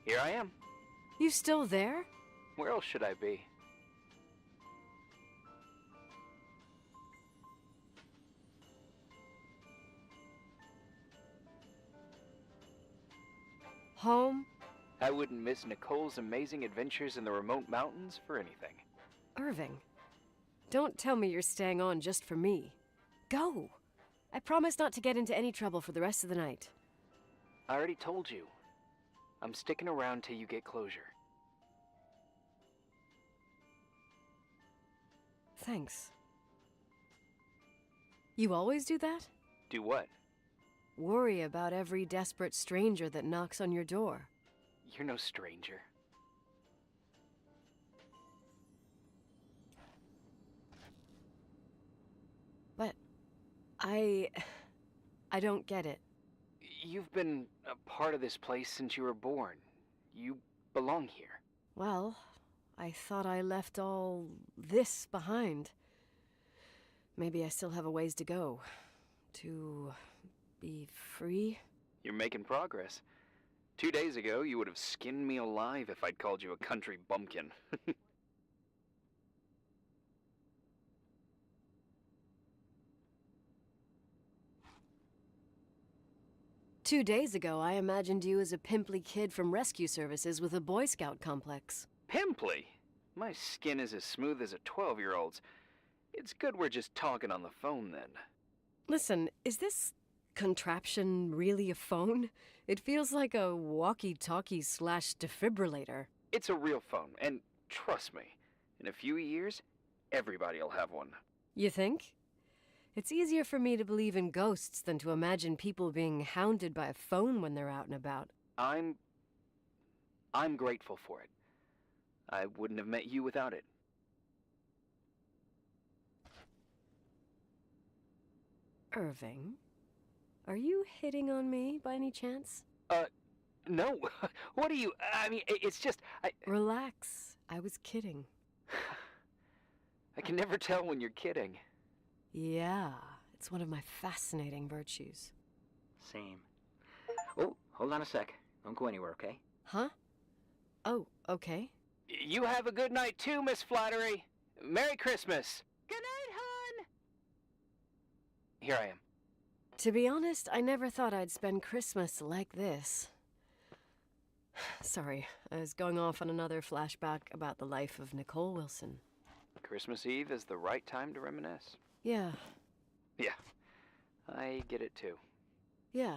Here I am. You still there? Where else should I be? Home? I wouldn't miss Nicole's amazing adventures in the remote mountains for anything. Irving, don't tell me you're staying on just for me. Go! I promise not to get into any trouble for the rest of the night. I already told you. I'm sticking around till you get closure. Thanks. You always do that? Do what? Worry about every desperate stranger that knocks on your door. You're no stranger. But I don't get it. You've been a part of this place since you were born. You belong here. Well, I thought I left all this behind. Maybe I still have a ways to go. To be free? You're making progress. 2 days ago, you would have skinned me alive if I'd called you a country bumpkin. 2 days ago, I imagined you as a pimply kid from rescue services with a Boy Scout complex. Pimply? My skin is as smooth as a 12-year-old's. It's good we're just talking on the phone then. Listen, is this contraption really a phone? It feels like a walkie-talkie slash defibrillator. It's a real phone, and trust me, in a few years, everybody'll have one. You think? It's easier for me to believe in ghosts than to imagine people being hounded by a phone when they're out and about. I'm grateful for it. I wouldn't have met you without it. Irving, are you hitting on me by any chance? No. What are you... I mean, it's just... Relax. I was kidding. I can never tell when you're kidding. Yeah, it's one of my fascinating virtues. Same. Oh, hold on a sec. Don't go anywhere, okay? Huh? Oh, okay. You have a good night too, Miss Flattery. Merry Christmas. Good night, hon! Here I am. To be honest, I never thought I'd spend Christmas like this. Sorry, I was going off on another flashback about the life of Nicole Wilson. Christmas Eve is the right time to reminisce. Yeah. Yeah, I get it too. Yeah.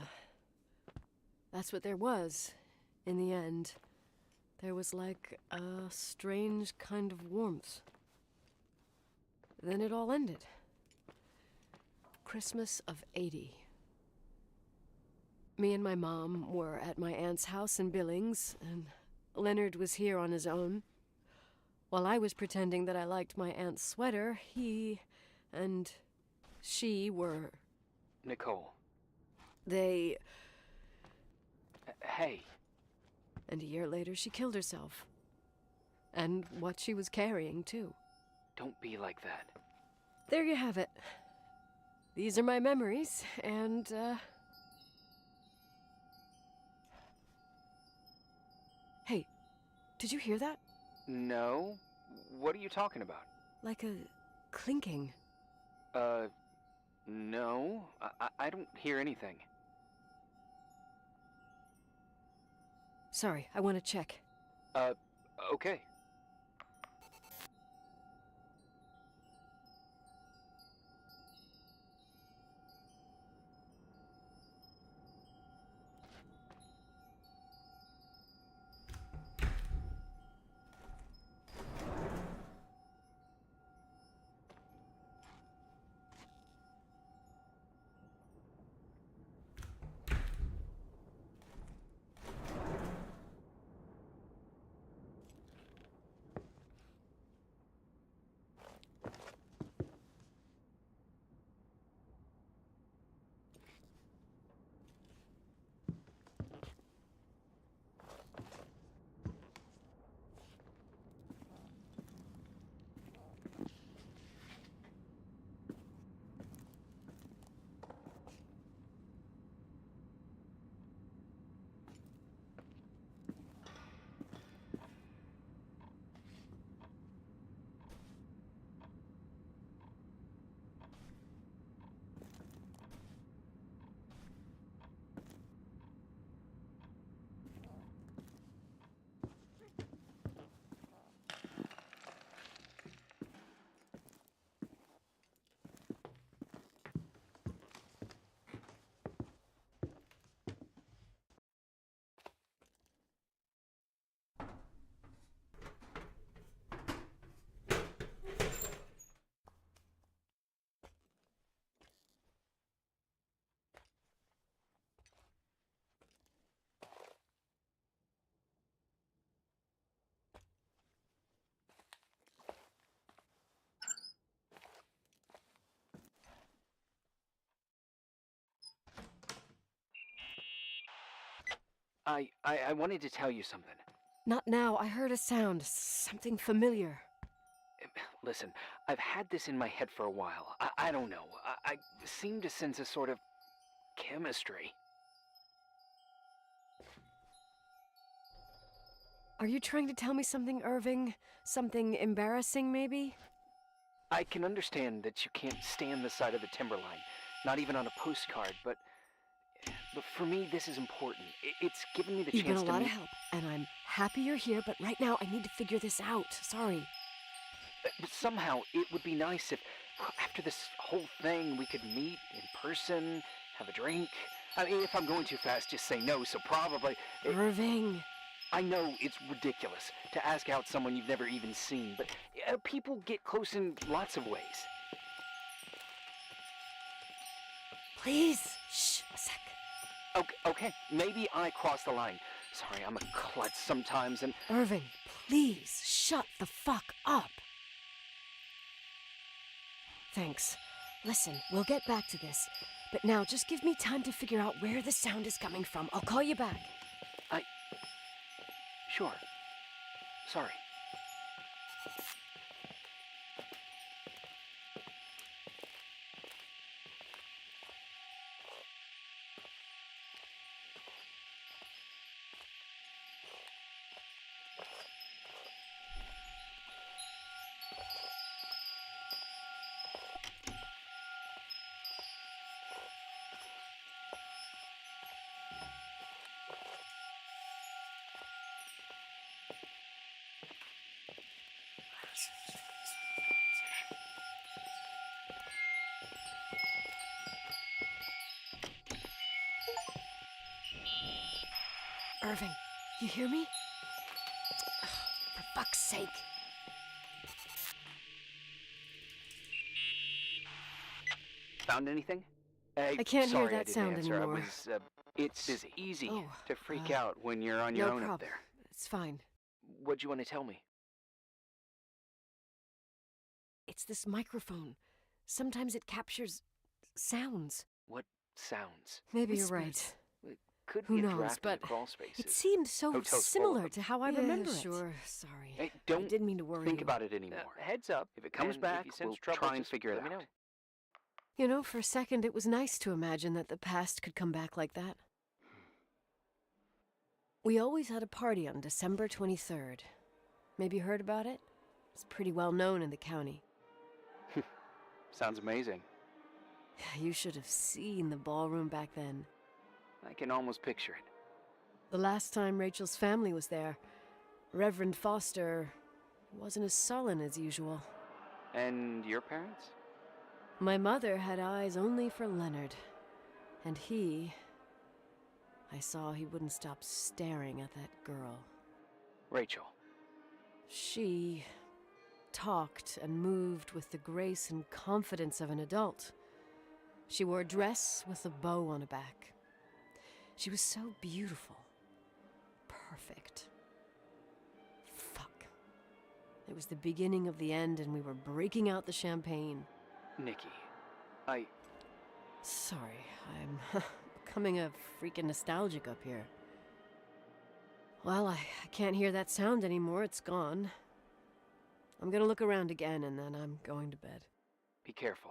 That's what there was, in the end. There was like a strange kind of warmth. Then it all ended. Christmas of '80. Me and my mom were at my aunt's house in Billings, and Leonard was here on his own. While I was pretending that I liked my aunt's sweater, he and she were... Nicole. They... Hey. And a year later, she killed herself. And what she was carrying, too. Don't be like that. There you have it. These are my memories, and, Hey, did you hear that? No? What are you talking about? Like a clinking. No. I don't hear anything. Sorry, I want to check. Okay. I wanted to tell you something. Not now. I heard a sound. Something familiar. Listen, I've had this in my head for a while. I don't know. I seem to sense a sort of chemistry. Are you trying to tell me something, Irving? Something embarrassing, maybe? I can understand that you can't stand the sight of the timberline, not even on a postcard, but for me, this is important. It's given me the You've been chance a to lot meet... of help, and I'm happy you're here, but right now I need to figure this out. Sorry. Somehow, it would be nice if, after this whole thing, we could meet in person, have a drink. I mean, if I'm going too fast, just say no, so probably... Irving. I know it's ridiculous to ask out someone you've never even seen, but people get close in lots of ways. Please. Shh, a sec. Okay, maybe I crossed the line. Sorry, I'm a klutz sometimes, and... Irving, please, shut the fuck up. Thanks. Listen, we'll get back to this. But now, just give me time to figure out where the sound is coming from. I'll call you back. Sure. Sorry. Irving, you hear me? Ugh, for fuck's sake. Found anything? I can't hear sorry that I didn't sound answer. anymore. It's easy Oh, to freak out when you're on your no own up problem. there. It's fine. What'd you want to tell me? It's this microphone. Sometimes it captures sounds. What sounds? Maybe you're Whispers. It could Who be a knows, draft in but the crawl spaces. It seemed so Hotels full of similar them. to how I Yeah, remember it. sure. Sorry. Hey, I don't didn't mean to worry think you. about it anymore. Heads up. If it comes and back, if you sense we'll trouble, try and just figure it let me out. know. You know, for a second it was nice to imagine that the past could come back like that. We always had a party on December 23rd. Maybe you heard about it? It's pretty well known in the county. Sounds amazing. You should have seen the ballroom back then. I can almost picture it. The last time Rachel's family was there, Reverend Foster wasn't as sullen as usual. And your parents? My mother had eyes only for Leonard. And I saw he wouldn't stop staring at that girl. Rachel. She talked and moved with the grace and confidence of an adult. She wore a dress with a bow on her back. She was so beautiful. Perfect. Fuck. It was the beginning of the end, and we were breaking out the champagne. Nikki. Sorry, I'm becoming a freaking nostalgic up here. Well, I can't hear that sound anymore. It's gone. I'm gonna look around again, and then I'm going to bed. Be careful.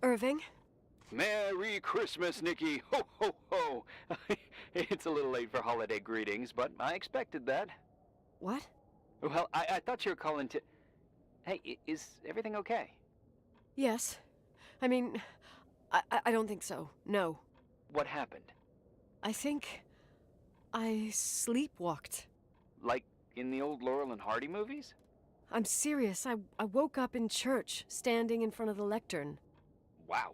Irving? Merry Christmas, Nikki! Ho, ho, ho! It's a little late for holiday greetings, but I expected that. What? Well, I thought you were calling to... Hey, is everything okay? Yes. I mean, I don't think so. No. What happened? I think I sleepwalked. Like in the old Laurel and Hardy movies? I'm serious. I woke up in church, standing in front of the lectern. Wow.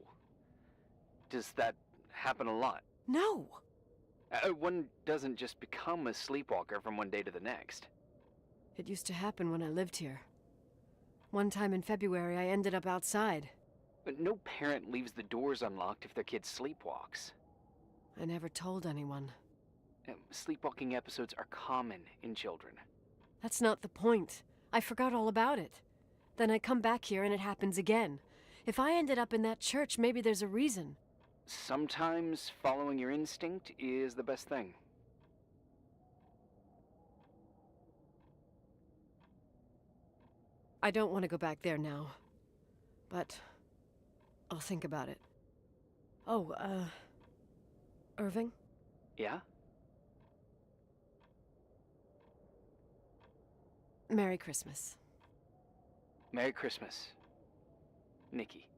Does that happen a lot? No. One doesn't just become a sleepwalker from one day to the next. It used to happen when I lived here. One time in February, I ended up outside. But no parent leaves the doors unlocked if their kid sleepwalks. I never told anyone. Sleepwalking episodes are common in children. That's not the point. I forgot all about it. Then I come back here and it happens again. If I ended up in that church, maybe there's a reason. Sometimes following your instinct is the best thing. I don't want to go back there now. But I'll think about it. Oh, Irving? Yeah? Merry Christmas. Merry Christmas, Nikki.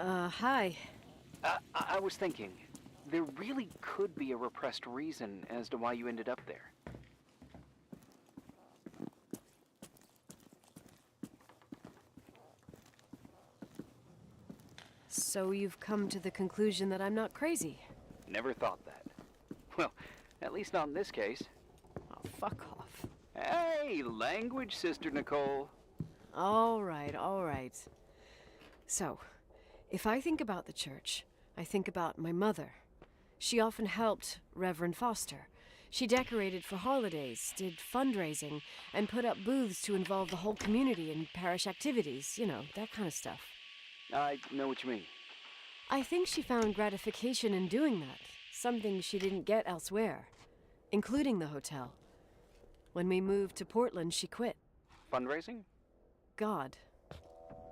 Hi. I was thinking, there really could be a repressed reason as to why you ended up there. So you've come to the conclusion that I'm not crazy? Never thought that. Well, at least not in this case. Oh, fuck off. Hey, language, Sister Nicole. All right, all right. So, if I think about the church, I think about my mother. She often helped Reverend Foster. She decorated for holidays, did fundraising, and put up booths to involve the whole community in parish activities, you know, that kind of stuff. I know what you mean. I think she found gratification in doing that, something she didn't get elsewhere, including the hotel. When we moved to Portland, she quit. Fundraising? God.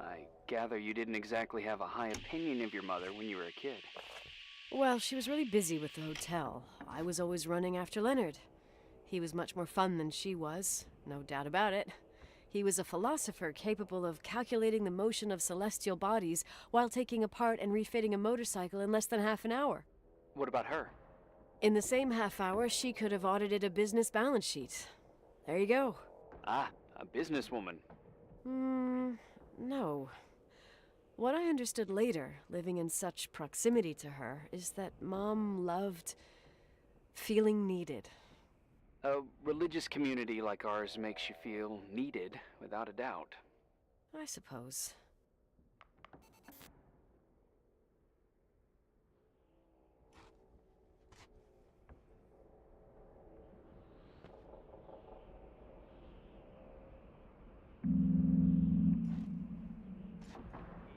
I gather you didn't exactly have a high opinion of your mother when you were a kid. Well, she was really busy with the hotel. I was always running after Leonard. He was much more fun than she was, no doubt about it. He was a philosopher capable of calculating the motion of celestial bodies while taking apart and refitting a motorcycle in less than half an hour. What about her? In the same half hour, she could have audited a business balance sheet. There you go. Ah, a businesswoman. No. What I understood later, living in such proximity to her, is that Mom loved feeling needed. A religious community like ours makes you feel needed, without a doubt. I suppose.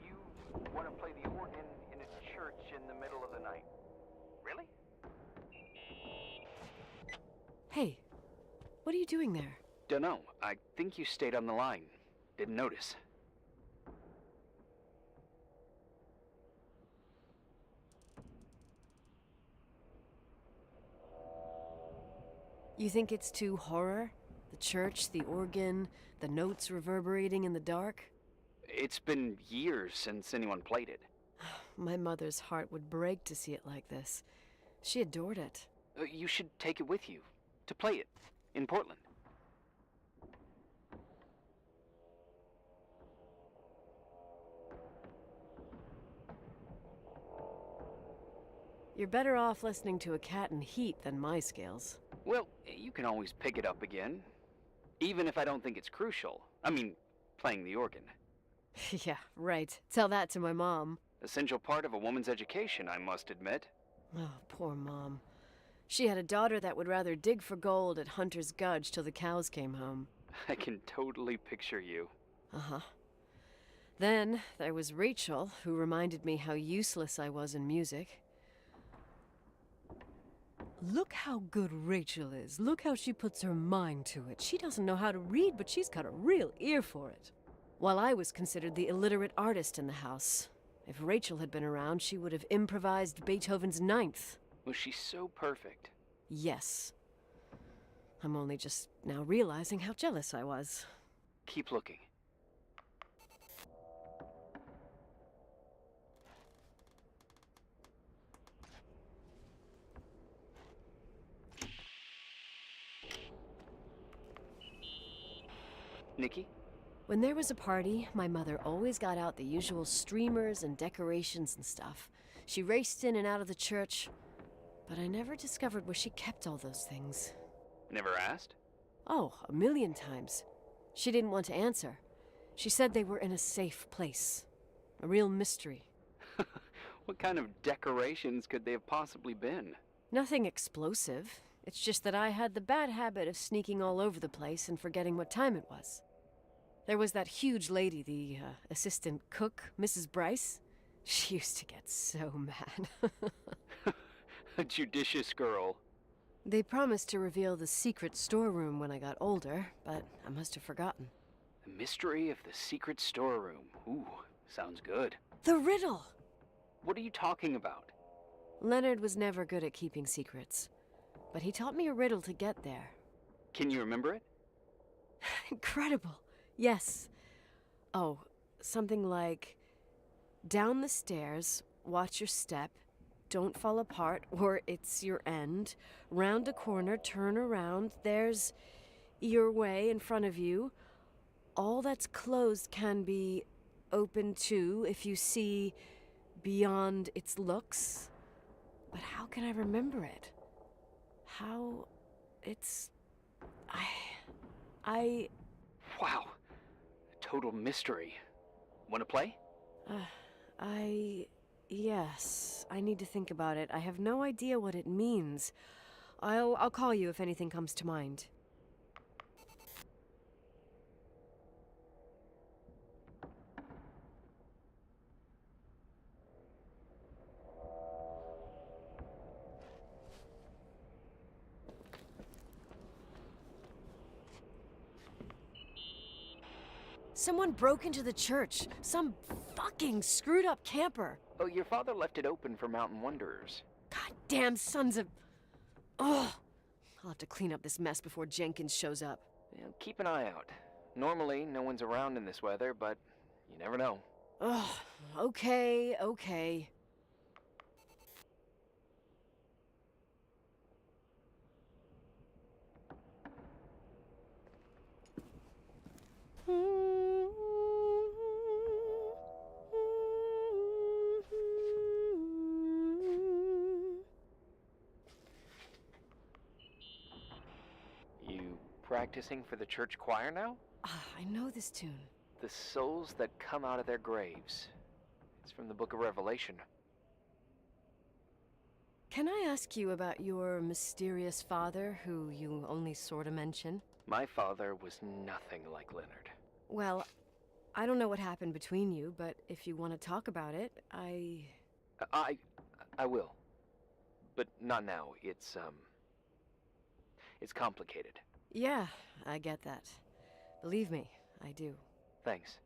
You want to play the organ in a church in the middle of the night? Really? Hey, what are you doing there? Dunno. I think you stayed on the line. Didn't notice. You think it's too horror? The church, the organ, the notes reverberating in the dark? It's been years since anyone played it. My mother's heart would break to see it like this. She adored it. You should take it with you. To play it. In Portland. You're better off listening to a cat in heat than my scales. Well, you can always pick it up again. Even if I don't think it's crucial. I mean, playing the organ. Yeah, right. Tell that to my mom. Essential part of a woman's education, I must admit. Oh, poor Mom. She had a daughter that would rather dig for gold at Hunter's Gulch till the cows came home. I can totally picture you. Uh-huh. Then there was Rachel, who reminded me how useless I was in music. Look how good Rachel is. Look how she puts her mind to it. She doesn't know how to read, but she's got a real ear for it. While I was considered the illiterate artist in the house. If Rachel had been around, she would have improvised Beethoven's Ninth. Was she so perfect? Yes. I'm only just now realizing how jealous I was. Keep looking. Nikki? When there was a party, my mother always got out the usual streamers and decorations and stuff. She raced in and out of the church, but I never discovered where she kept all those things. Never asked? Oh, a million times. She didn't want to answer. She said they were in a safe place. A real mystery. What kind of decorations could they have possibly been? Nothing explosive. It's just that I had the bad habit of sneaking all over the place and forgetting what time it was. There was that huge lady, the assistant cook, Mrs. Bryce. She used to get so mad. A judicious girl. They promised to reveal the secret storeroom when I got older, but I must have forgotten. The mystery of the secret storeroom. Ooh, sounds good. The riddle! What are you talking about? Leonard was never good at keeping secrets, but he taught me a riddle to get there. Can you remember it? Incredible! Yes. Oh, something like, down the stairs, watch your step, don't fall apart, or it's your end. Round a corner, turn around, there's your way in front of you. All that's closed can be open too if you see beyond its looks. But how can I remember it? How... it's... I... Wow. A total mystery. Want to play? Yes, I need to think about it. I have no idea what it means. I'll call you if anything comes to mind. Someone broke into the church. Some fucking screwed up camper. Oh, your father left it open for mountain wanderers. Goddamn sons of... Ugh. I'll have to clean up this mess before Jenkins shows up. Keep an eye out. Normally, no one's around in this weather, but you never know. Ugh. Okay, okay. You practicing for the church choir now? I know this tune. The souls that come out of their graves. It's from the book of Revelation. Can I ask you about your mysterious father, who you only sort of mention? My father was nothing like Leonard. Well, I don't know what happened between you, but if you want to talk about it, I will. But not now. It's complicated. Yeah, I get that. Believe me, I do. Thanks.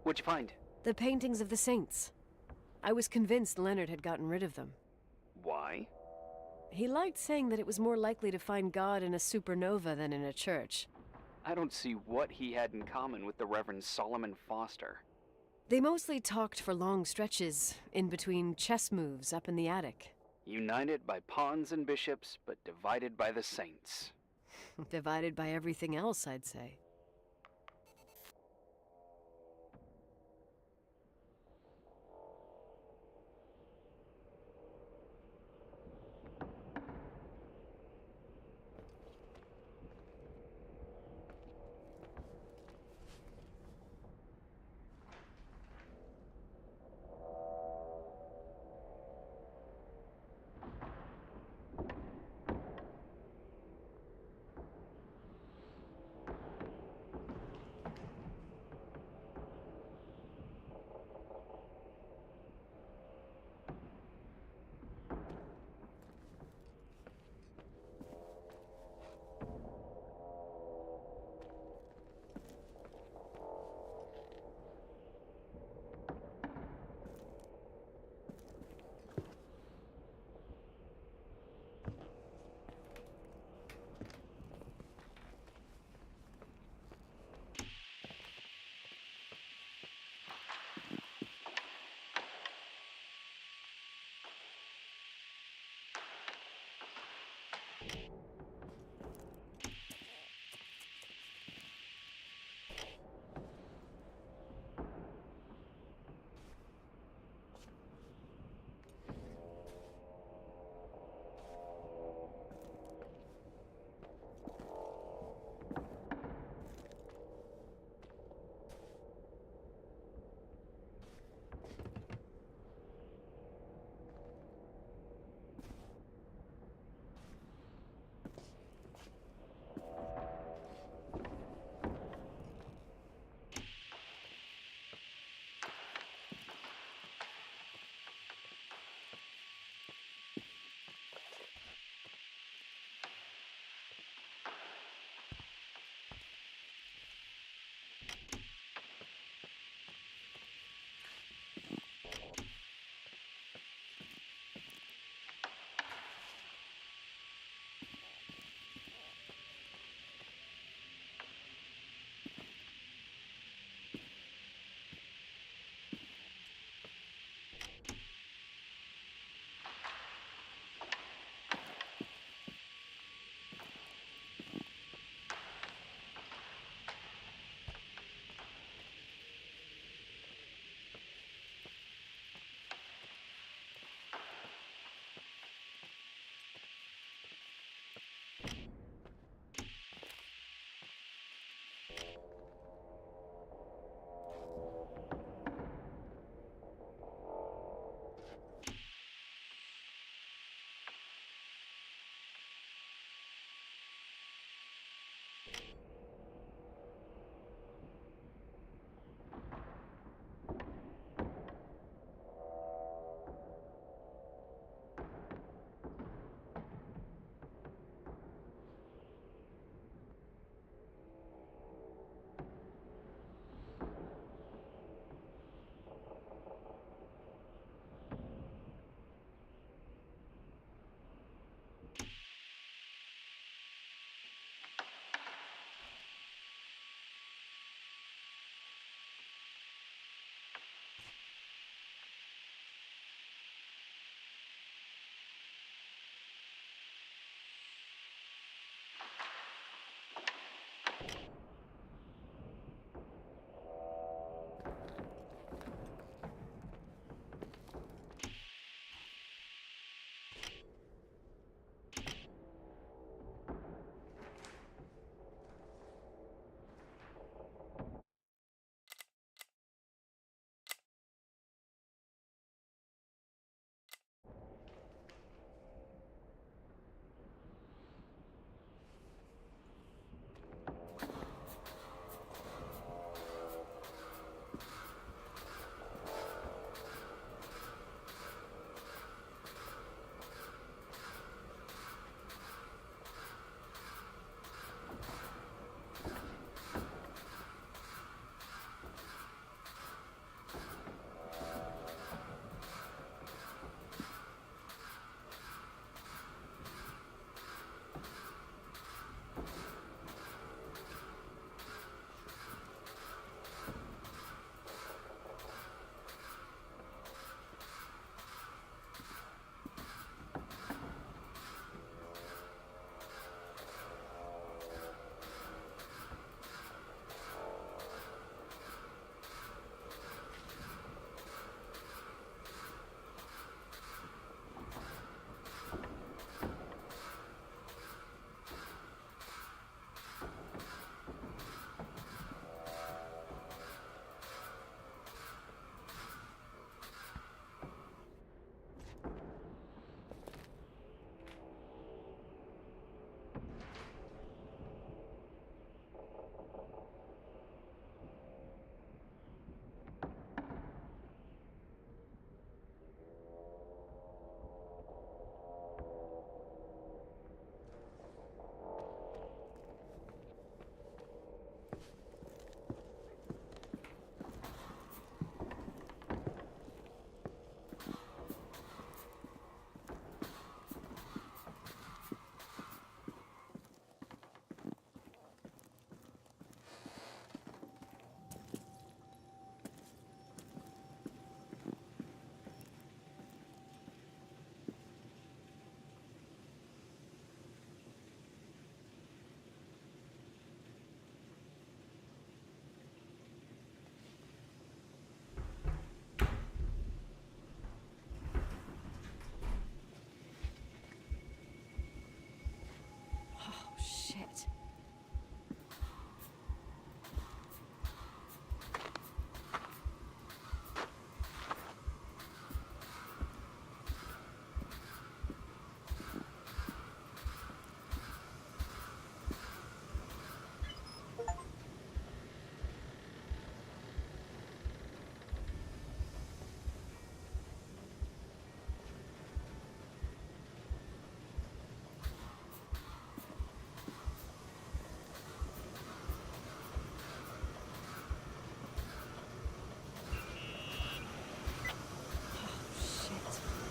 What'd you find? The paintings of the saints. I was convinced Leonard had gotten rid of them. Why? He liked saying that it was more likely to find God in a supernova than in a church. I don't see what he had in common with the Reverend Solomon Foster. They mostly talked for long stretches, in between chess moves up in the attic. United by pawns and bishops, but divided by the saints. Divided by everything else, I'd say.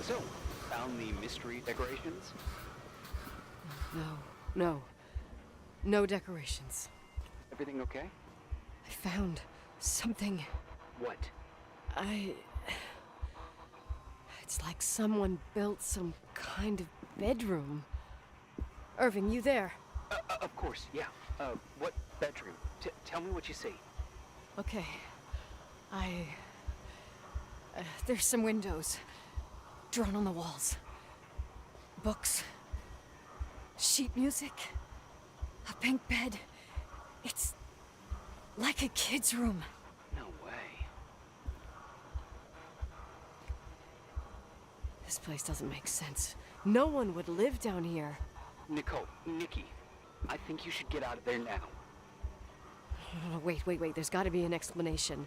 So, found the mystery decorations? No. No decorations. Everything okay? I found something. What? It's like someone built some kind of bedroom. Irving, you there? Of course, yeah. What bedroom? Tell me what you see. Okay. There's some windows drawn on the walls. Books. Sheet music. A pink bed. It's like a kid's room. No way. This place doesn't make sense. No one would live down here. Nikki, I think you should get out of there now. Oh, wait. There's got to be an explanation.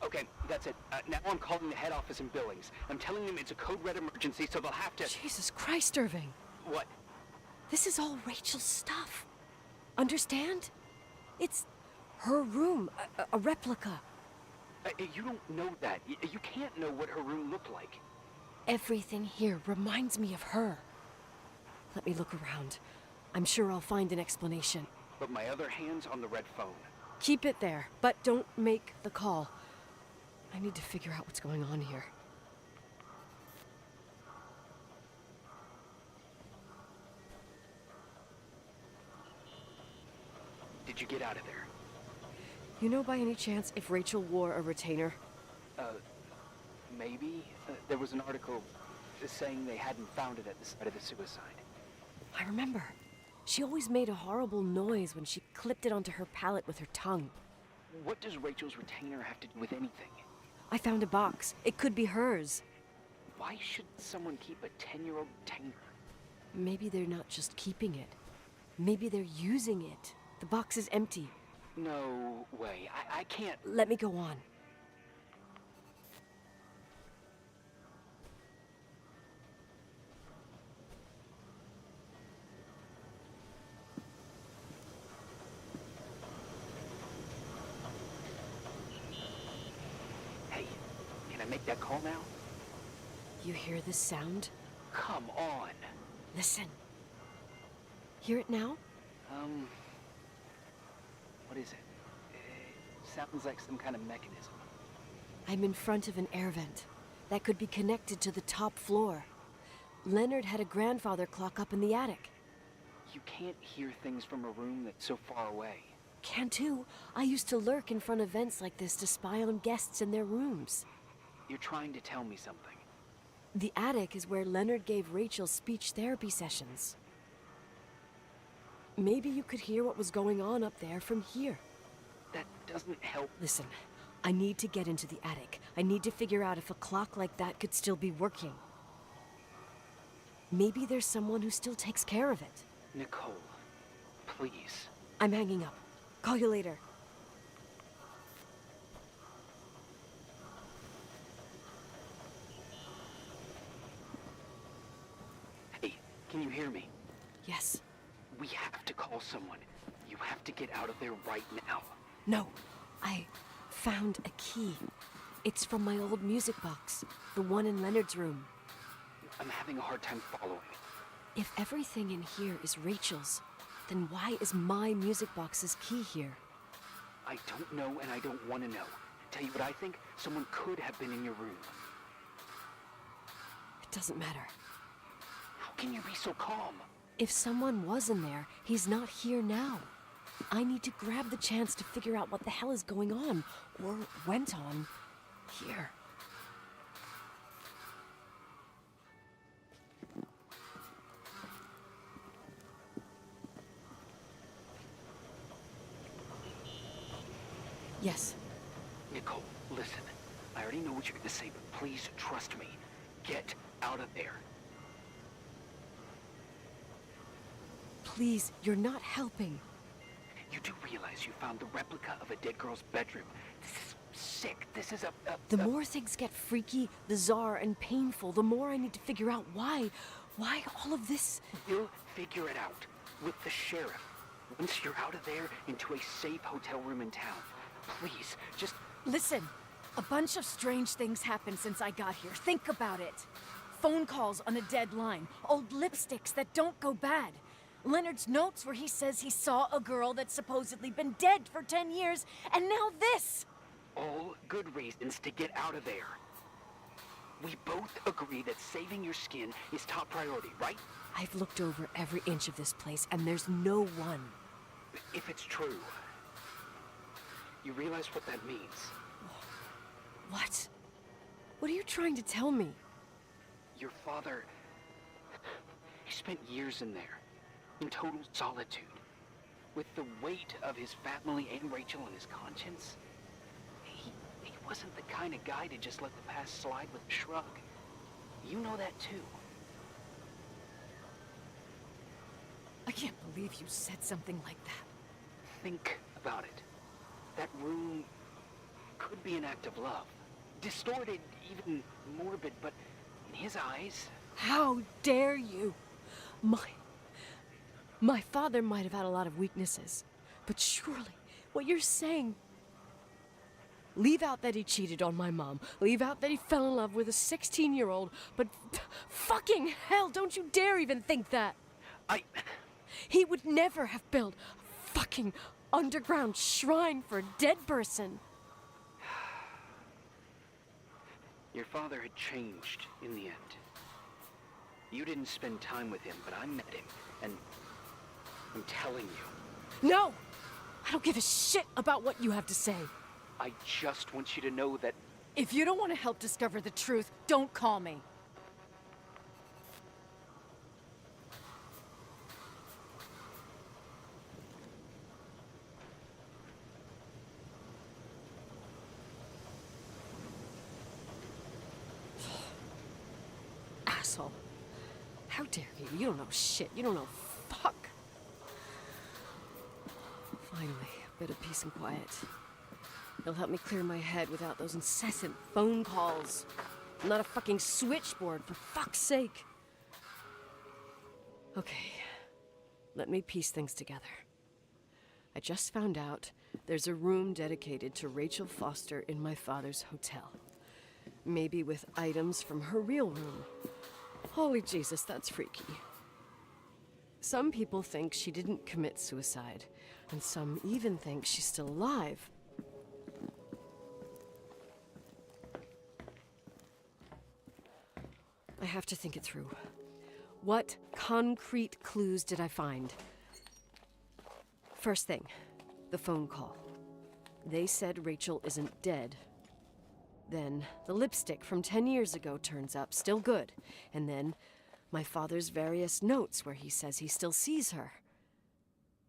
Okay, that's it. Now I'm calling the head office in Billings. I'm telling them it's a code red emergency, so they'll have to... Jesus Christ, Irving. What? This is all Rachel's stuff. Understand? It's her room, a replica. You don't know that. You can't know what her room looked like. Everything here reminds me of her. Let me look around. I'm sure I'll find an explanation. But my other hand's on the red phone. Keep it there, but don't make the call. I need to figure out what's going on here. Did you get out of there? You know by any chance if Rachel wore a retainer? Maybe. There was an article saying they hadn't found it at the site of the suicide. I remember. She always made a horrible noise when she clipped it onto her palate with her tongue. What does Rachel's retainer have to do with anything? I found a box. It could be hers. Why should someone keep a 10-year-old retainer? Maybe they're not just keeping it. Maybe they're using it. The box is empty. No way. I can't... Let me go on. Hey, can I make that call now? You hear this sound? Come on. Listen. Hear it now? What is it? It sounds like some kind of mechanism. I'm in front of an air vent that could be connected to the top floor. Leonard had a grandfather clock up in the attic. You can't hear things from a room that's so far away. Can too. I used to lurk in front of vents like this to spy on guests in their rooms. You're trying to tell me something. The attic is where Leonard gave Rachel speech therapy sessions. Maybe you could hear what was going on up there from here. That doesn't help. Listen, I need to get into the attic. I need to figure out if a clock like that could still be working. Maybe there's someone who still takes care of it. Nicole, please. I'm hanging up. Call you later. Hey, can you hear me? Yes. We have to call someone. You have to get out of there right now. No. I found a key. It's from my old music box. The one in Leonard's room. I'm having a hard time following. If everything in here is Rachel's, then why is my music box's key here? I don't know and I don't want to know. Tell you what I think? Someone could have been in your room. It doesn't matter. How can you be so calm? If someone was in there, he's not here now. I need to grab the chance to figure out what the hell is going on, or went on, here. Yes. Nicole, listen. I already know what you're going to say, but please trust me. Get out of there. Please, you're not helping. You do realize you found the replica of a dead girl's bedroom. This is sick. This is The more things get freaky, bizarre, and painful, the more I need to figure out why all of this... You'll figure it out. With the sheriff. Once you're out of there, into a safe hotel room in town. Please, just... Listen, a bunch of strange things happened since I got here. Think about it. phone calls on a dead line, old lipsticks that don't go bad. Leonard's notes where he says he saw a girl that's supposedly been dead for 10 years, and now this! All good reasons to get out of there. We both agree that saving your skin is top priority, right? I've looked over every inch of this place, and there's no one. If it's true, you realize what that means. What? What are you trying to tell me? Your father, he spent years in there, in total solitude, with the weight of his family and Rachel on his conscience. He wasn't the kind of guy to just let the past slide with a shrug. You know that too. I can't believe you said something like that. Think about it. That room could be an act of love. Distorted, even morbid, but in his eyes... How dare you? My father might have had a lot of weaknesses, but surely what you're saying... Leave out that he cheated on my mom. Leave out that he fell in love with a 16-year-old, but fucking hell, don't you dare even think that! He would never have built a fucking underground shrine for a dead person. Your father had changed in the end. You didn't spend time with him, but I met him, and I'm telling you. No! I don't give a shit about what you have to say. I just want you to know that... If you don't want to help discover the truth, don't call me. Asshole. How dare you? You don't know shit. You don't know fuck. Finally, a bit of peace and quiet. It'll help me clear my head without those incessant phone calls. I'm not a fucking switchboard, for fuck's sake. Okay, let me piece things together. I just found out there's a room dedicated to Rachel Foster in my father's hotel. Maybe with items from her real room. Holy Jesus, that's freaky. Some people think she didn't commit suicide, and some even think she's still alive. I have to think it through. What concrete clues did I find? First thing, the phone call. They said Rachel isn't dead. Then the lipstick from 10 years ago turns up, still good. And then my father's various notes where he says he still sees her.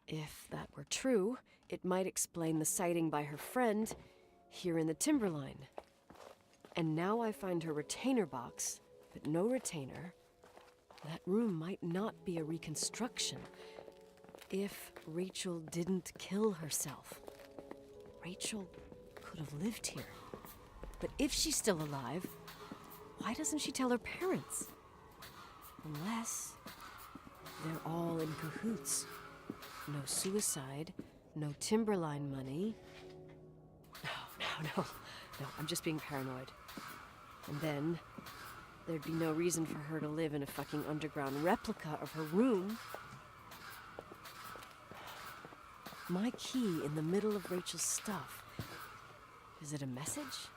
If that were true, it might explain the sighting by her friend here in the Timberline. And now I find her retainer box, but no retainer. That room might not be a reconstruction. If Rachel didn't kill herself, Rachel could have lived here. But if she's still alive, why doesn't she tell her parents? Unless they're all in cahoots. No suicide, no Timberline money. No, I'm just being paranoid. And then there'd be no reason for her to live in a fucking underground replica of her room. My key in the middle of Rachel's stuff. Is it a message?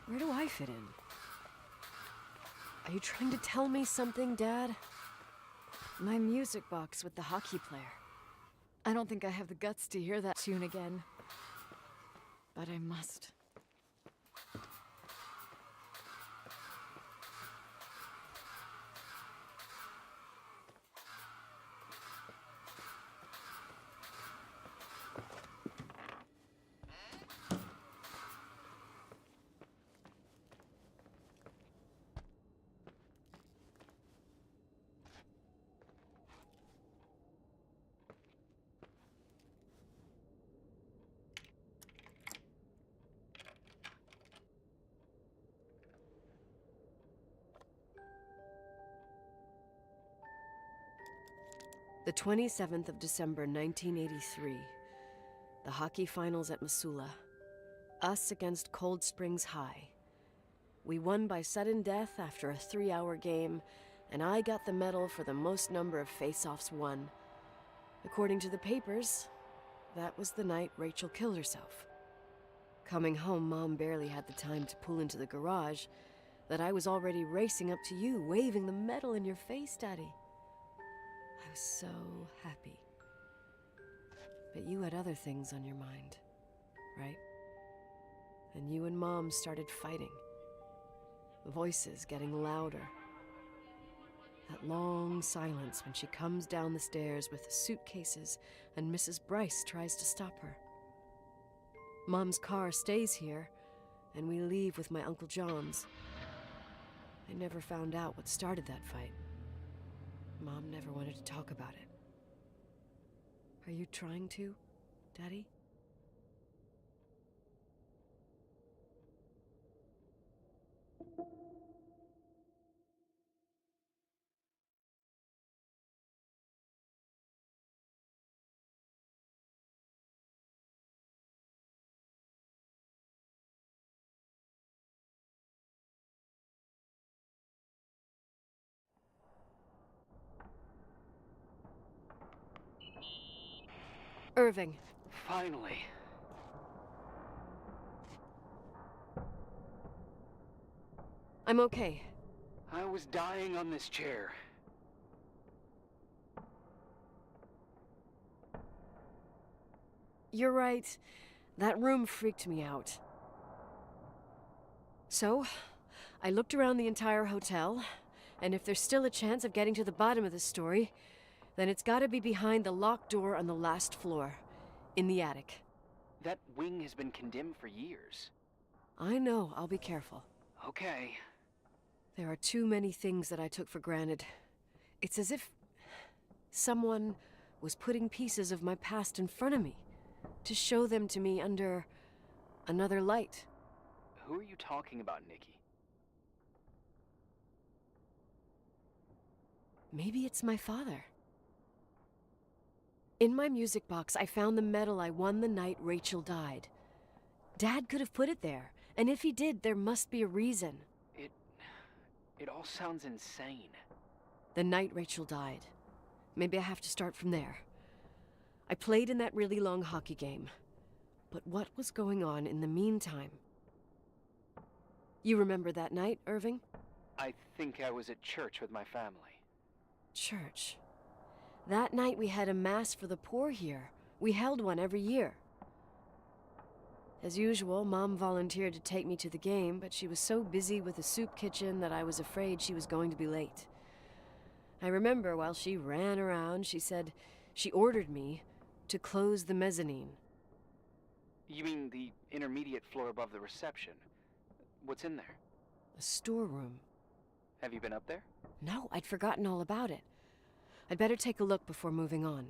Where do I fit in? Are you trying to tell me something, Dad? My music box with the hockey player. I don't think I have the guts to hear that tune again. But I must. The 27th of December, 1983. The hockey finals at Missoula. Us against Cold Springs High. We won by sudden death after a 3-hour game, and I got the medal for the most number of face-offs won. According to the papers, that was the night Rachel killed herself. Coming home, Mom barely had the time to pull into the garage that I was already racing up to you, waving the medal in your face, Daddy. I was so happy. But you had other things on your mind, right? And you and Mom started fighting. Voices getting louder. That long silence when she comes down the stairs with the suitcases and Mrs. Bryce tries to stop her. Mom's car stays here, and we leave with my Uncle John's. I never found out what started that fight. Mom never wanted to talk about it. Are you trying to, Daddy? Irving. Finally. I'm okay. I was dying on this chair. You're right. That room freaked me out. So, I looked around the entire hotel, and if there's still a chance of getting to the bottom of this story, then it's gotta be behind the locked door on the last floor, in the attic. That wing has been condemned for years. I know, I'll be careful. Okay. There are too many things that I took for granted. It's as if someone was putting pieces of my past in front of me, to show them to me under another light. Who are you talking about, Nikki? Maybe it's my father. In my music box, I found the medal I won the night Rachel died. Dad could have put it there, and if he did, there must be a reason. It all sounds insane. The night Rachel died. Maybe I have to start from there. I played in that really long hockey game. But what was going on in the meantime? You remember that night, Irving? I think I was at church with my family. Church. That night we had a mass for the poor here. We held one every year. As usual, Mom volunteered to take me to the game, but she was so busy with the soup kitchen that I was afraid she was going to be late. I remember while she ran around, she said she ordered me to close the mezzanine. You mean the intermediate floor above the reception? What's in there? A storeroom. Have you been up there? No, I'd forgotten all about it. I'd better take a look before moving on.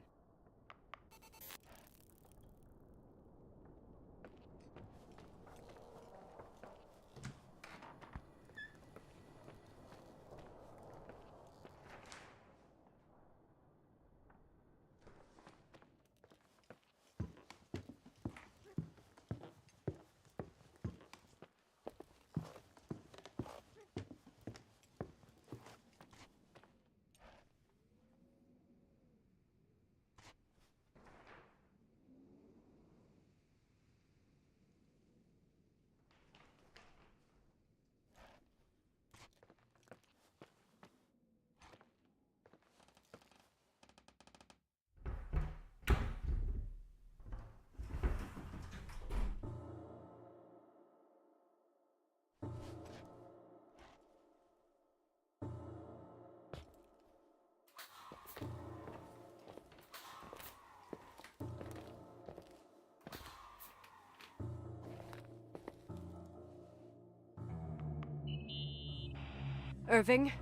Irving?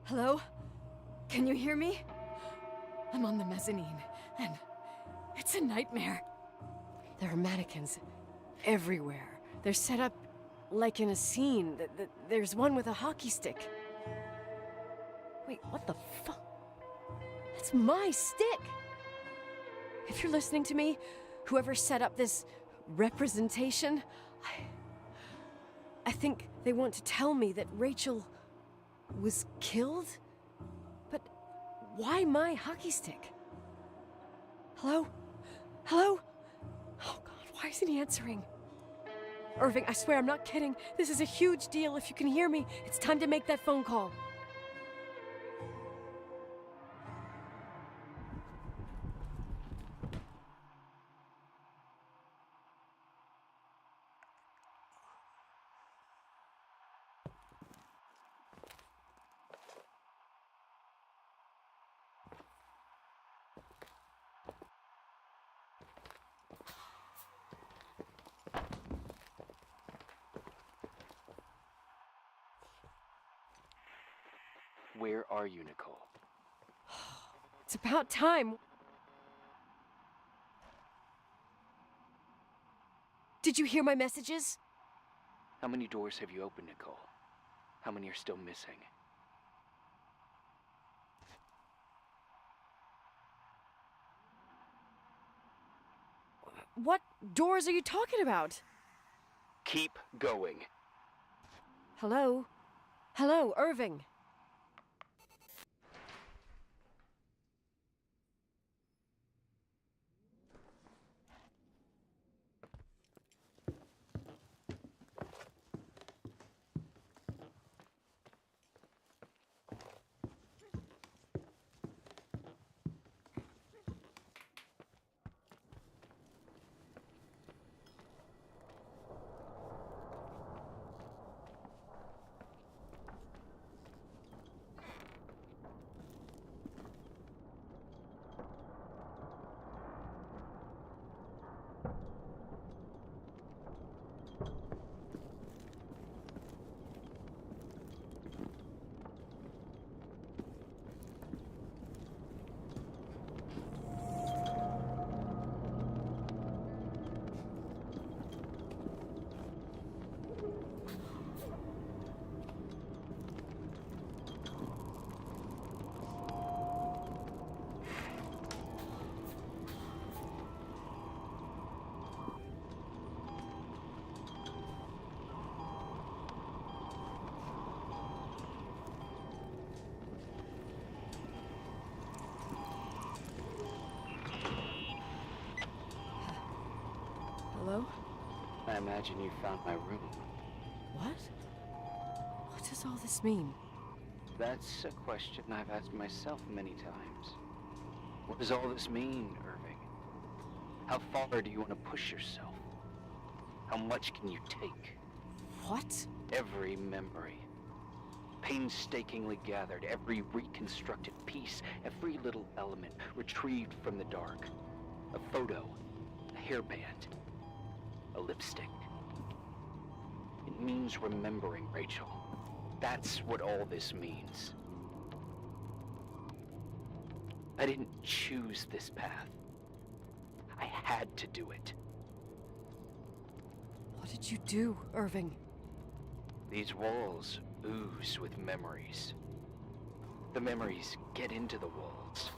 Hello? Can you hear me? I'm on the mezzanine, and it's a nightmare. There are mannequins everywhere. They're set up like in a scene. There's one with a hockey stick. Wait, what the fuck? That's my stick! If you're listening to me, whoever set up this representation? I think they want to tell me that Rachel was killed? But why my hockey stick? Hello? Hello? Oh God, why isn't he answering? Irving, I swear I'm not kidding. This is a huge deal. If you can hear me, it's time to make that phone call. Where are you, Nicole? It's about time. Did you hear my messages? How many doors have you opened, Nicole? How many are still missing? What doors are you talking about? Keep going. Hello? Hello, Irving. Hello? I imagine you found my room. What? What does all this mean? That's a question I've asked myself many times. What does all this mean, Irving? How far do you want to push yourself? How much can you take? What? Every memory. Painstakingly gathered, every reconstructed piece, every little element retrieved from the dark. A photo, a hairband, a lipstick. It means remembering, Rachel. That's what all this means. I didn't choose this path. I had to do it. What did you do, Irving? These walls ooze with memories. The memories get into the walls.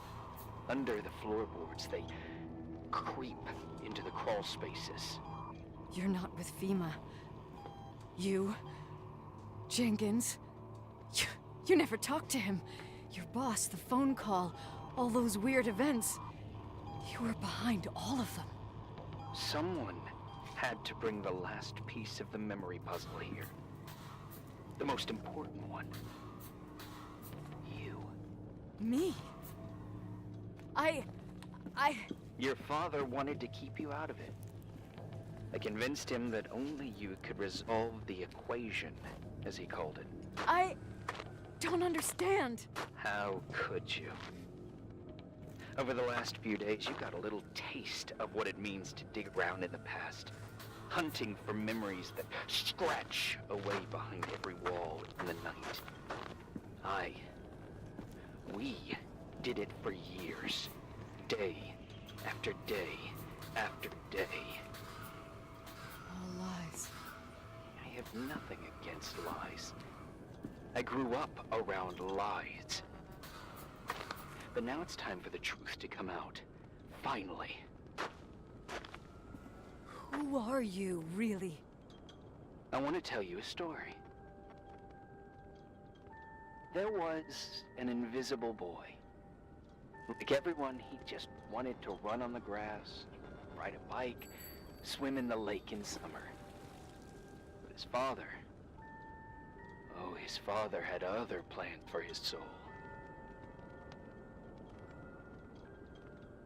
Under the floorboards, they creep into the crawl spaces. You're not with FEMA. You... Jenkins... You never talked to him. Your boss, the phone call, all those weird events. You were behind all of them. Someone had to bring the last piece of the memory puzzle here. The most important one. You. Me? I... Your father wanted to keep you out of it. I convinced him that only you could resolve the equation, as he called it. I don't understand. How could you? Over the last few days, you got a little taste of what it means to dig around in the past, hunting for memories that scratch away behind every wall in the night. We did it for years, day after day after day. All lies. I have nothing against lies. I grew up around lies. But now it's time for the truth to come out. Finally. Who Who are you, really? I want to tell you a story. There was an invisible boy. Like everyone, he just wanted to run on the grass, ride a bike, swim in the lake in summer. But his father, oh, his father had other plans for his soul.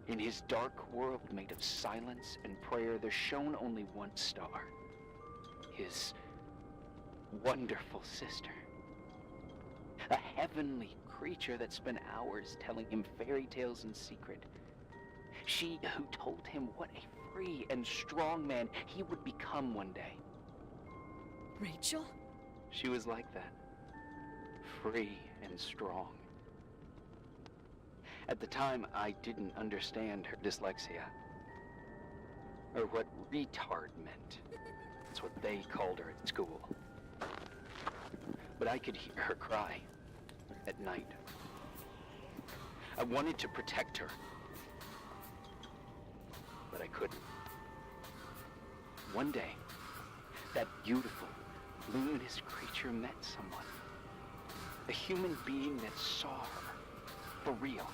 In his dark world made of silence and prayer, there shone only one star. His wonderful sister. A heavenly creature that spent hours telling him fairy tales in secret. She who told him what a free and strong man he would become one day. Rachel? She was like that. Free and strong. At the time, I didn't understand her dyslexia. Or what retard meant. That's what they called her at school. But I could hear her cry at night. I wanted to protect her. But I couldn't. One day, that beautiful, luminous creature met someone. A human being that saw her. For real.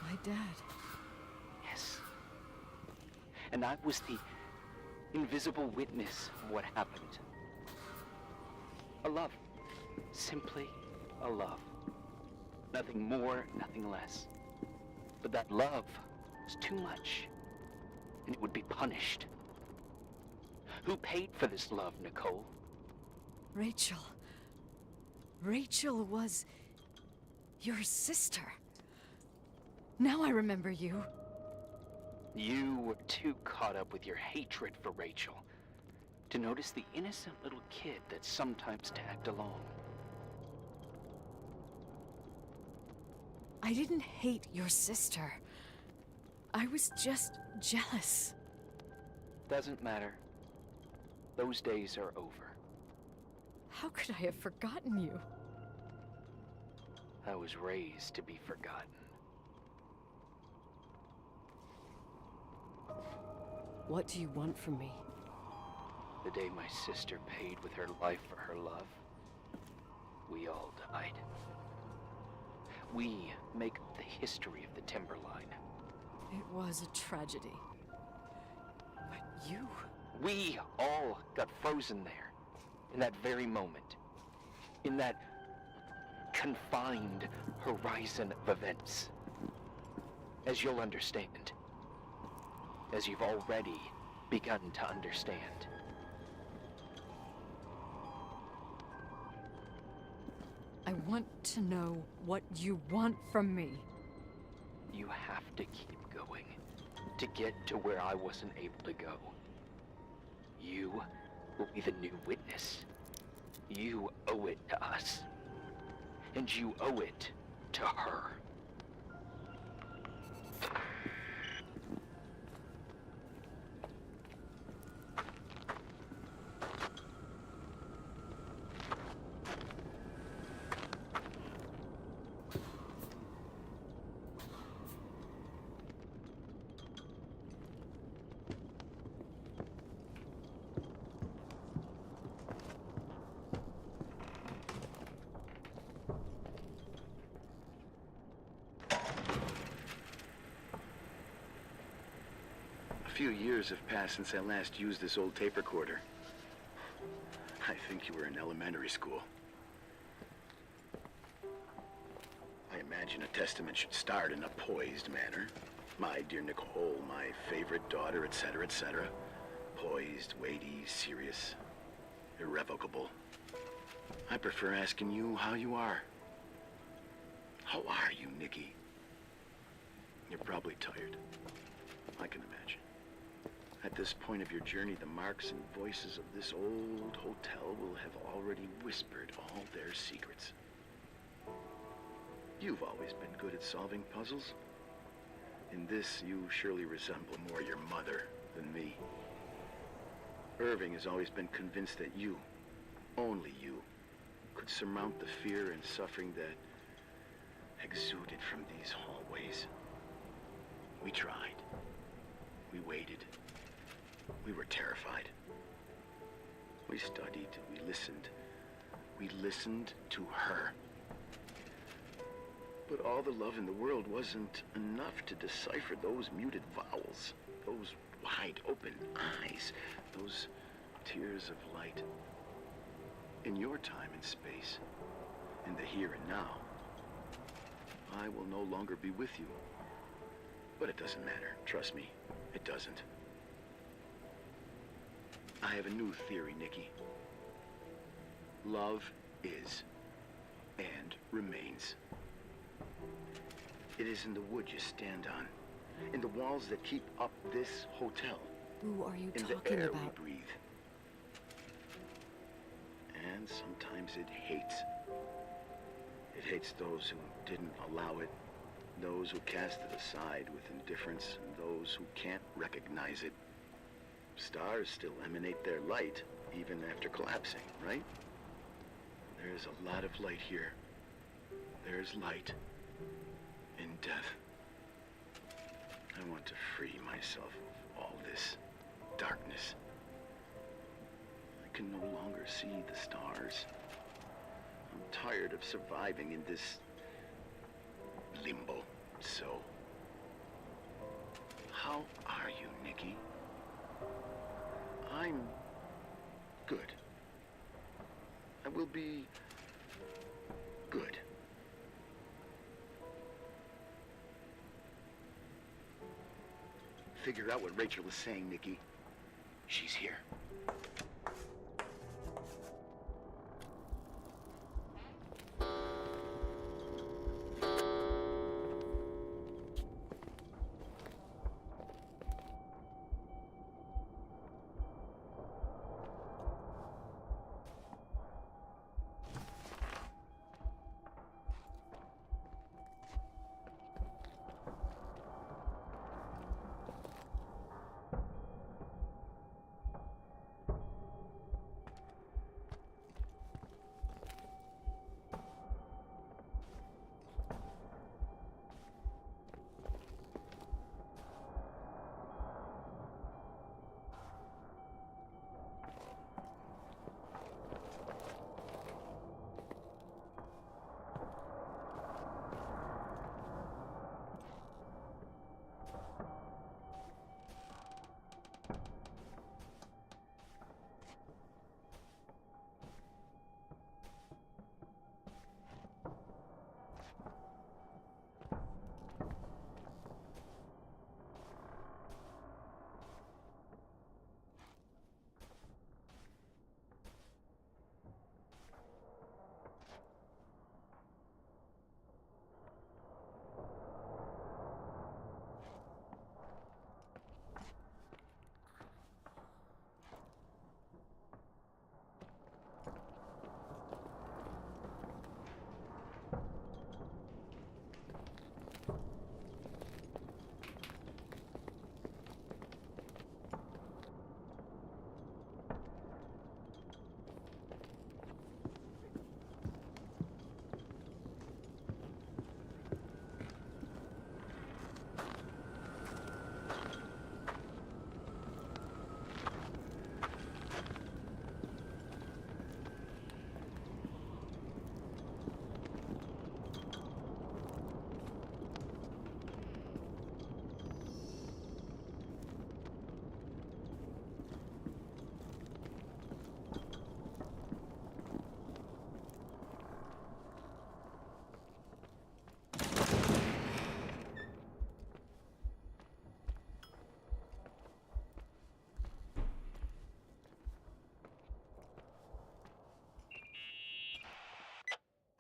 My dad. Yes. And I was the invisible witness of what happened. A love. Simply a love. Nothing more, nothing less. But that love was too much, and it would be punished. Who paid for this love, Nicole? Rachel. Rachel was your sister. Now I remember you. You were too caught up with your hatred for Rachel to notice the innocent little kid that sometimes tagged along. I didn't hate your sister. I was just jealous. Doesn't matter. Those days are over. How could I have forgotten you? I was raised to be forgotten. What do you want from me? The day my sister paid with her life for her love, we all died. We make up the history of the Timberline. It was a tragedy. But you... We all got frozen there, in that very moment. In that confined horizon of events. As you'll understand. As you've already begun to understand. I want to know what you want from me. You have to keep going to get to where I wasn't able to go. You will be the new witness. You owe it to us. And you owe it to her. A few years have passed since I last used this old tape recorder. I think you were in elementary school. I imagine a testament should start in a poised manner. My dear Nicole, my favorite daughter, etc., etc. Poised, weighty, serious, irrevocable. I prefer asking you how you are. How are you, Nikki? You're probably tired. I can imagine. At this point of your journey, the marks and voices of this old hotel will have already whispered all their secrets. You've always been good at solving puzzles. In this, you surely resemble more your mother than me. Irving has always been convinced that you, only you, could surmount the fear and suffering that exuded from these hallways. We tried. We waited. We were terrified. We studied, we listened. We listened to her. But all the love in the world wasn't enough to decipher those muted vowels, those wide open eyes, those tears of light. In your time and space, in the here and now, I will no longer be with you. But it doesn't matter, trust me, it doesn't. I have a new theory, Nikki. Love is and remains. It is in the wood you stand on, in the walls that keep up this hotel, Who are you in the talking air about? we breathe. And sometimes it hates. It hates those who didn't allow it, those who cast it aside with indifference, and those who can't recognize it. Stars still emanate their light, even after collapsing, right? There's a lot of light here. There's light in death. I want to free myself of all this darkness. I can no longer see the stars. I'm tired of surviving in this limbo. So, how are you, Nikki? I'm good. I will be good. Figure out what Rachel is saying, Nikki. She's here.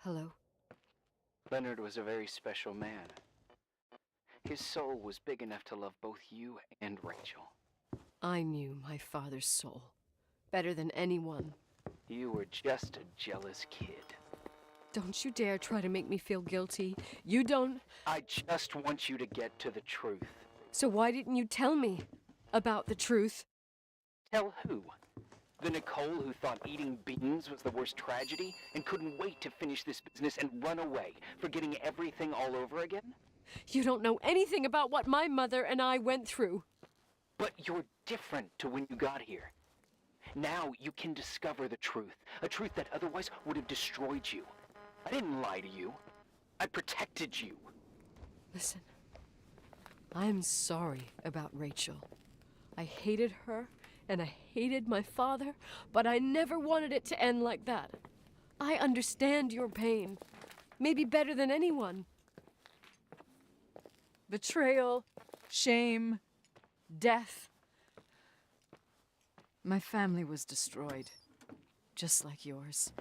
Hello? Leonard was a very special man. His soul was big enough to love both you and Rachel. I knew my father's soul better than anyone. You were just a jealous kid. Don't you dare try to make me feel guilty. You don't... I just want you to get to the truth. So why didn't you tell me about the truth? Tell who? The Nicole who thought eating beans was the worst tragedy and couldn't wait to finish this business and run away, forgetting everything all over again? You don't know anything about what my mother and I went through. But you're different to when you got here. Now you can discover the truth, a truth that otherwise would have destroyed you. I didn't lie to you. I protected you. Listen, I'm sorry about Rachel. I hated her, and I hated my father, but I never wanted it to end like that. I understand your pain, maybe better than anyone. Betrayal, shame, death. My family was destroyed, just like yours.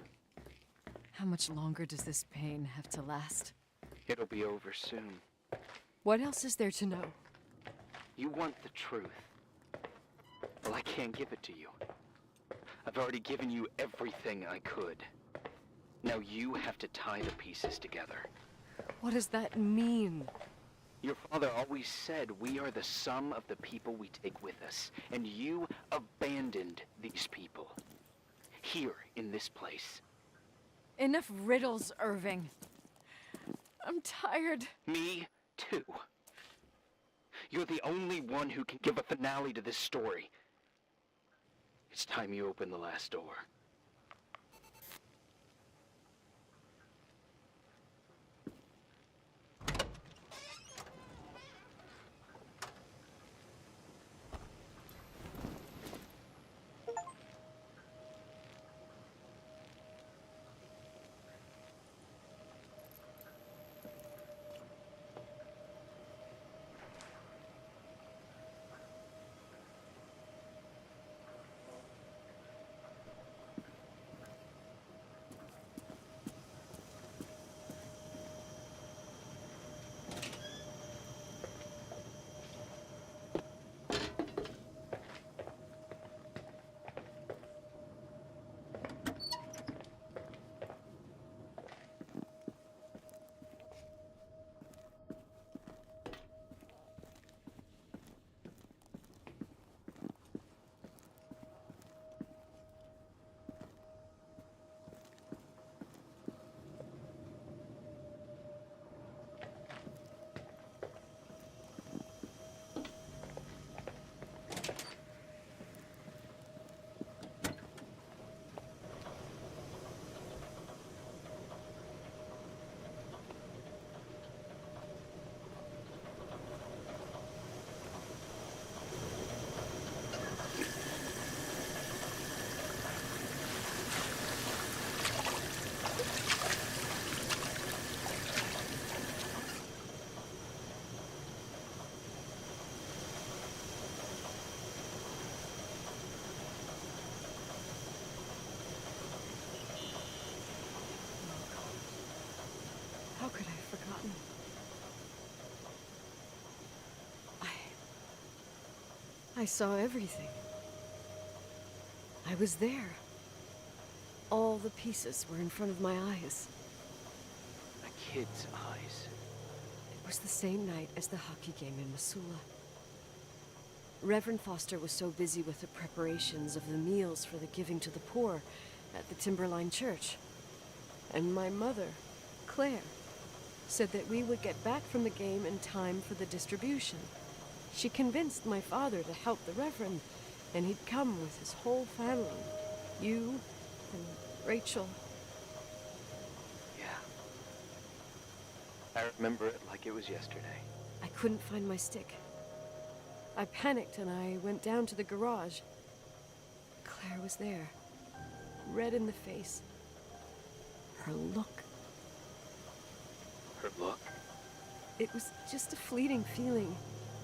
How much longer does this pain have to last? It'll be over soon. What else is there to know? You want the truth. Well, I can't give it to you. I've already given you everything I could. Now you have to tie the pieces together. What does that mean? Your father always said we are the sum of the people we take with us, and you abandoned these people. Here, in this place. Enough riddles, Irving. I'm tired. Me, too. You're the only one who can give a finale to this story. It's time you open the last door. How could I have forgotten? I saw everything. I was there. All the pieces were in front of my eyes. A kid's eyes. It was the same night as the hockey game in Missoula. Reverend Foster was so busy with the preparations of the meals for the giving to the poor at the Timberline Church. And my mother, Claire, said that we would get back from the game in time for the distribution. She convinced my father to help the Reverend, and he'd come with his whole family. You and Rachel. Yeah. I remember it like it was yesterday. I couldn't find my stick. I panicked and I went down to the garage. Claire was there, red in the face. Her look. Her look? It was just a fleeting feeling.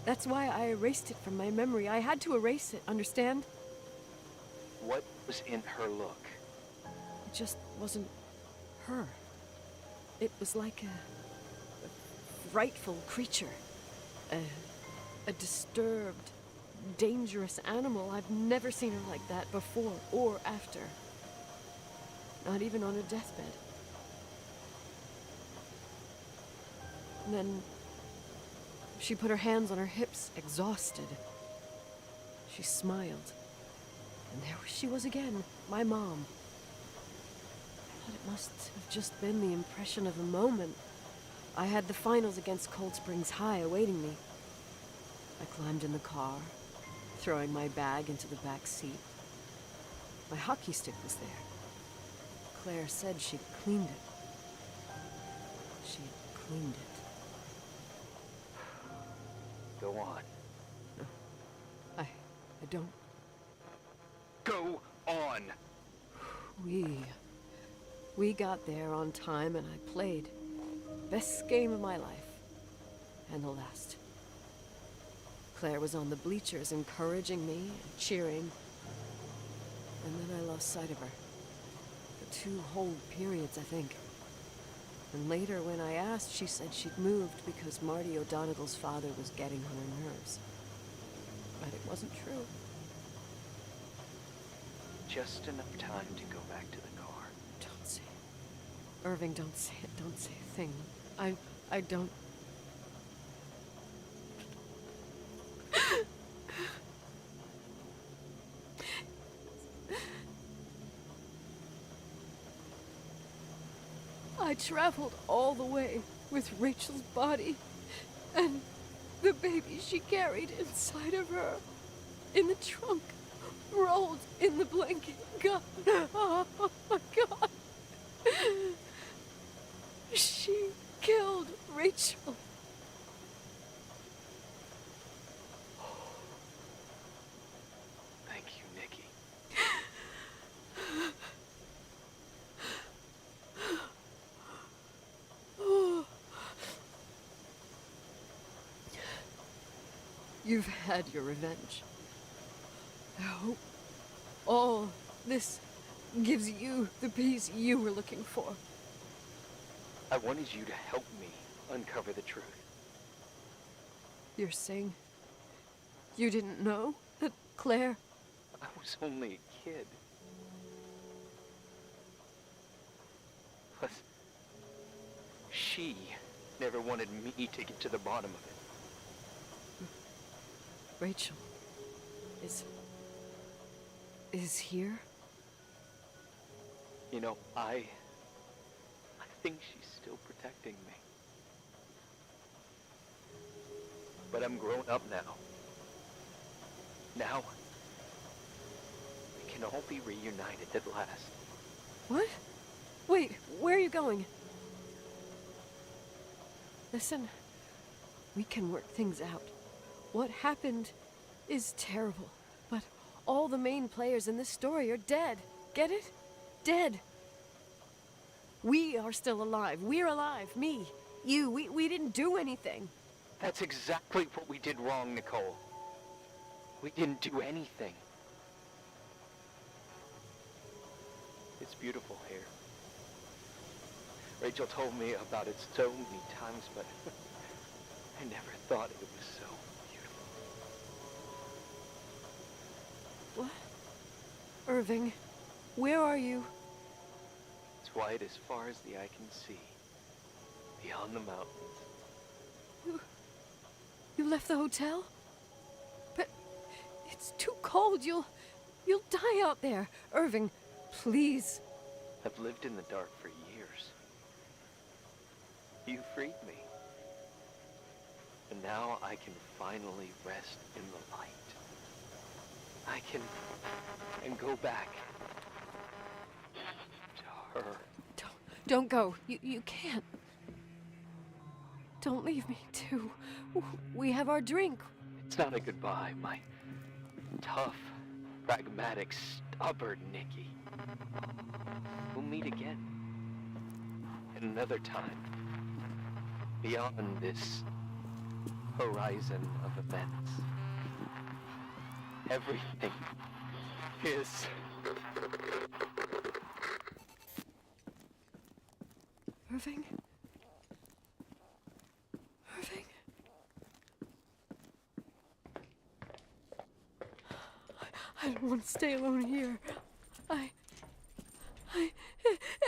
That's why I erased it from my memory. I had to erase it, understand? What was in her look? It just wasn't her. It was like a frightful creature. A disturbed, dangerous animal. I've never seen her like that before or after. Not even on a deathbed. And then she put her hands on her hips, exhausted. She smiled. And there she was again, my mom. I thought it must have just been the impression of a moment. I had the finals against Cold Springs High awaiting me. I climbed in the car, throwing my bag into the back seat. My hockey stick was there. Claire said she'd cleaned it. She'd cleaned it. Go on. I don't... Go on! We got there on time and I played. Best game of my life. And the last. Claire was on the bleachers encouraging me and cheering. And then I lost sight of her. For 2 whole periods, I think. And later, when I asked, she said she'd moved because Marty O'Donegal's father was getting on her nerves. But it wasn't true. Just enough time to go back to the car. Don't say it. Irving, don't say it. Don't say a thing. I don't... I traveled all the way with Rachel's body and the baby she carried inside of her in the trunk, rolled in the blanket. God, oh my God. She killed Rachel. Thank you, Nikki. You've had your revenge. I hope all this gives you the peace you were looking for. I wanted you to help me uncover the truth. You're saying you didn't know that Claire... I was only a kid. Plus, she never wanted me to get to the bottom of it. Rachel is here? You know, I think she's still protecting me. But I'm grown up now. Now, we can all be reunited at last. What? Wait, where are you going? Listen, we can work things out. What happened is terrible, but all the main players in this story are dead. Get it? Dead. We are still alive. We're alive. Me, you, we didn't do anything. That's exactly what we did wrong, Nicole. We didn't do anything. It's beautiful here. Rachel told me about it so many times, but I never thought it was so beautiful. What? Irving, where are you? It's white as far as the eye can see, beyond the mountains. You left the hotel? But it's too cold. You'll die out there. Irving, please. I've lived in the dark for years. You freed me. And now I can finally rest in the light. I can go back to her. Don't go. You can't. Don't leave me, too. We have our drink. It's not a goodbye, my tough, pragmatic, stubborn Nikki. We'll meet again. At another time. Beyond this horizon of events. Everything is... Irving? Irving? I don't want to stay alone here.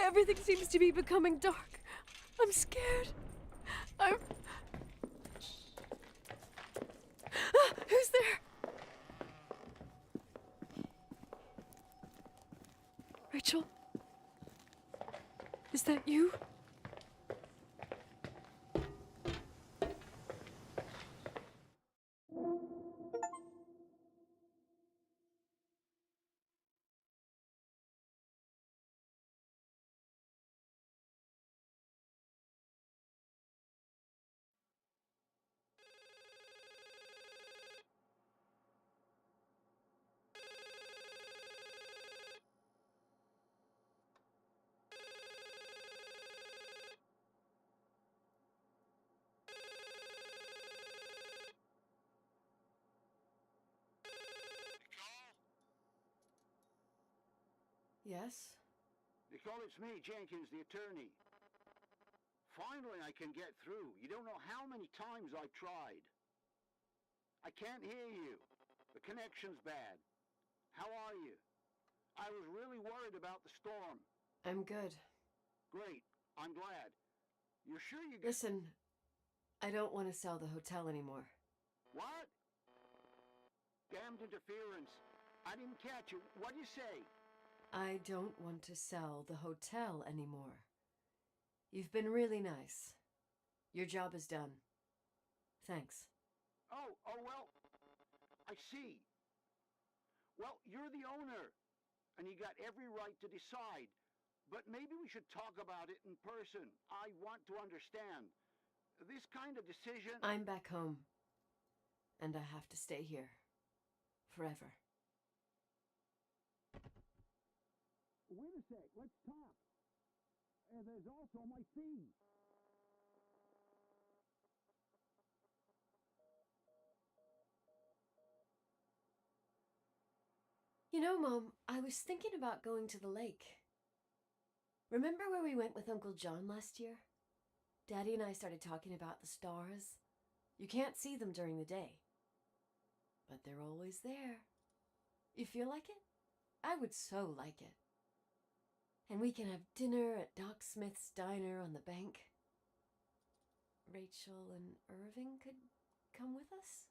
Everything seems to be becoming dark. I'm scared. Who's there? Rachel? Is that you? Yes? Nicole, it's me, Jenkins, the attorney. Finally, I can get through. You don't know how many times I've tried. I can't hear you. The connection's bad. How are you? I was really worried about the storm. I'm good. Great. I'm glad. You're sure you... Listen, I don't want to sell the hotel anymore. What? Damned interference. I didn't catch you. What'd you say? I don't want to sell the hotel anymore. You've been really nice. Your job is done. Thanks. Oh, well, I see. Well, you're the owner, and you got every right to decide. But maybe we should talk about it in person. I want to understand. This kind of decision... I'm back home, and I have to stay here. Forever. Wait a sec, let's talk. There's also my fee. You know, Mom, I was thinking about going to the lake. Remember where we went with Uncle John last year? Daddy and I started talking about the stars. You can't see them during the day, but they're always there. You feel like it? I would so like it. And we can have dinner at Doc Smith's diner on the bank. Rachel and Irving could come with us?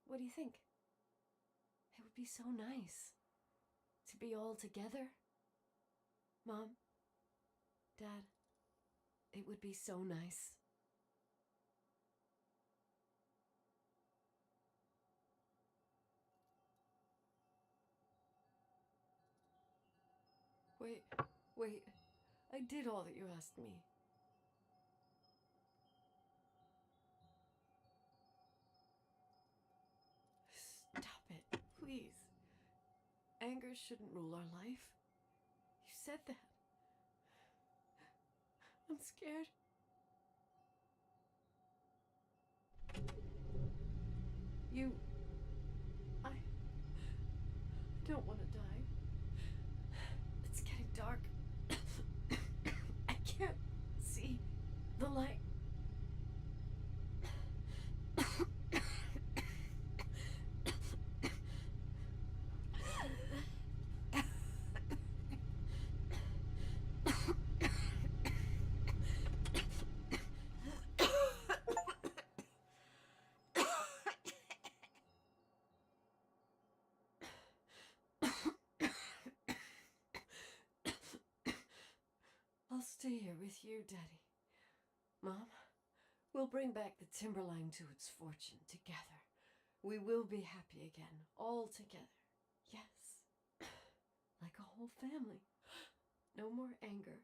What do you think? It would be so nice to be all together. Mom, Dad, it would be so nice. Wait, I did all that you asked me. Stop it, please. Anger shouldn't rule our life. You said that. I'm scared. I don't want to die. It's getting dark. I can't see the light. I'll stay here with you, Daddy. Mom, we'll bring back the Timberline to its fortune together. We will be happy again, all together. Yes. Like a whole family. No more anger.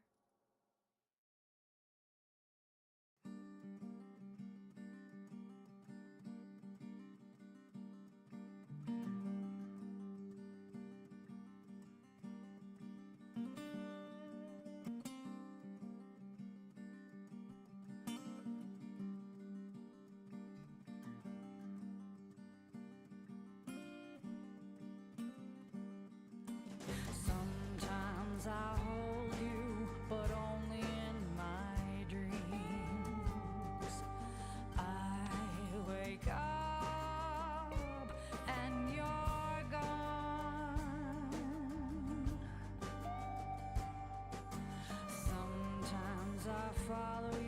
Sometimes I hold you, but only in my dreams. I wake up and you're gone. Sometimes I follow you.